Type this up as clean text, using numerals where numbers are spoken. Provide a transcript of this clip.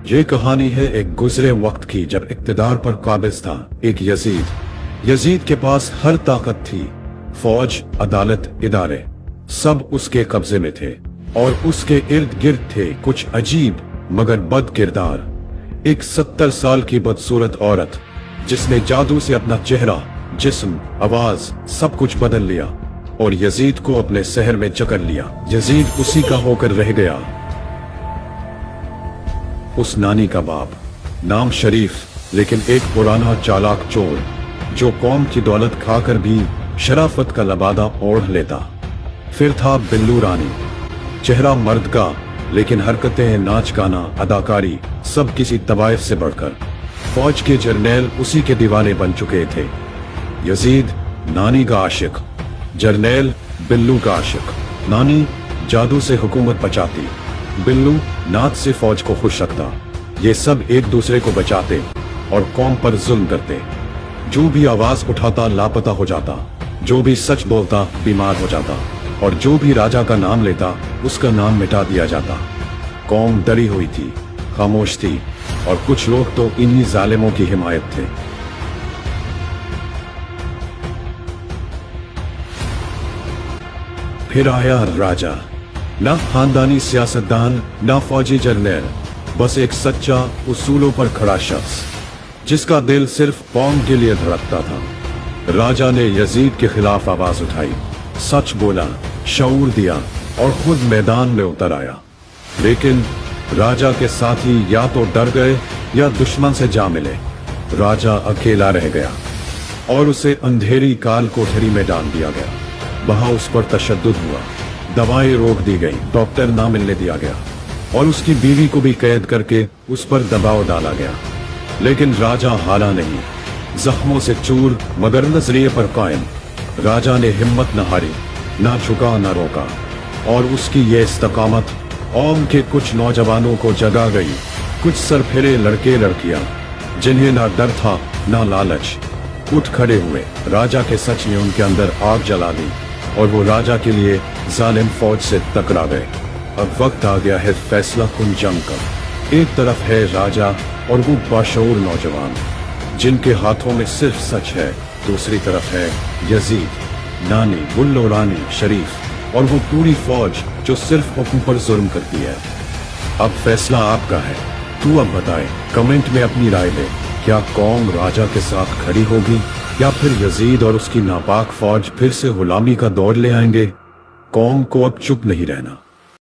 ये कहानी है एक गुजरे वक्त की, जब इक्तदार पर काबिज था एक यजीद के पास हर ताकत थी। फौज, अदालत, इदारे सब उसके कब्जे में थे और उसके इर्द गिर्द थे कुछ अजीब मगर बद किरदार। एक 70 साल की बदसूरत औरत जिसने जादू से अपना चेहरा, जिस्म, आवाज सब कुछ बदल लिया और यजीद को अपने शहर में जकड़ लिया। यजीद उसी का होकर रह गया। उस नानी का बाप, नाम शरीफ, लेकिन एक पुराना चालाक चोर जो कौम की दौलत खाकर भी शराफत का लबादा ओढ़ लेता। फिर था बिल्लू रानी, चेहरा मर्द का लेकिन हरकतें, नाच गाना, अदाकारी सब किसी तवाइफ से बढ़कर। फौज के जर्नैल उसी के दीवाने बन चुके थे। यजीद नानी का आशिक, जर्नैल बिल्लू का आशिक। नानी जादू से हुकूमत बचाती, बिल्लू नाच से फौज को खुश रखता। ये सब एक दूसरे को बचाते और कौम पर जुल्म करते। जो भी आवाज उठाता लापता हो जाता, जो भी सच बोलता बीमार हो जाता और जो भी राजा का नाम लेता उसका नाम मिटा दिया जाता। कौम डरी हुई थी, खामोश थी और कुछ लोग तो इन्हीं जालिमों की हिमायत थे। फिर आया राजा, ना खानदानी सियासतदान, ना फौजी जर्नैल, बस एक सच्चा उसूलों पर खड़ा शख्स जिसका दिल सिर्फ कौम के लिए धड़कता था। राजा ने यजीद के खिलाफ आवाज उठाई, सच बोला, शऊर दिया और खुद मैदान में उतर आया। लेकिन राजा के साथी या तो डर गए या दुश्मन से जा मिले। राजा अकेला रह गया और उसे अंधेरी काल कोठरी में डाल दिया गया। वहां उस पर तशद्दुद हुआ, दवाएं रोक दी गई, डॉक्टर ना मिलने दिया गया और उसकी बीवी को भी कैद करके उस पर दबाव डाला गया। लेकिन राजा हारा नहीं, जख्मों से चूर मगर नजरिए पर कायम। राजा ने हिम्मत न हारी, ना झुका ना रोका और उसकी ये इस्तकामत कौम के कुछ नौजवानों को जगा गई। कुछ सरफिरे लड़के लड़कियां जिन्हें ना डर था ना लालच, उठ खड़े हुए। राजा के सच ने उनके अंदर आग जला दी और वो राजा के लिए जालिम फौज से टकरा गए। अब वक्त आ गया है फैसला कुन जंग का। एक तरफ है राजा और वो बाशऊर नौजवान जिनके हाथों में सिर्फ सच है। दूसरी तरफ है यजीद, नानी, बिल्लू रानी, शरीफ और वो पूरी फौज जो सिर्फ हुक्म पर जुल्म करती है। अब फैसला आपका है। तू अब बताए, कमेंट में अपनी राय दे। क्या कौम राजा के साथ खड़ी होगी या फिर यजीद और उसकी नापाक फौज फिर से गुलामी का दौर ले आएंगे? कौम को अब चुप नहीं रहना।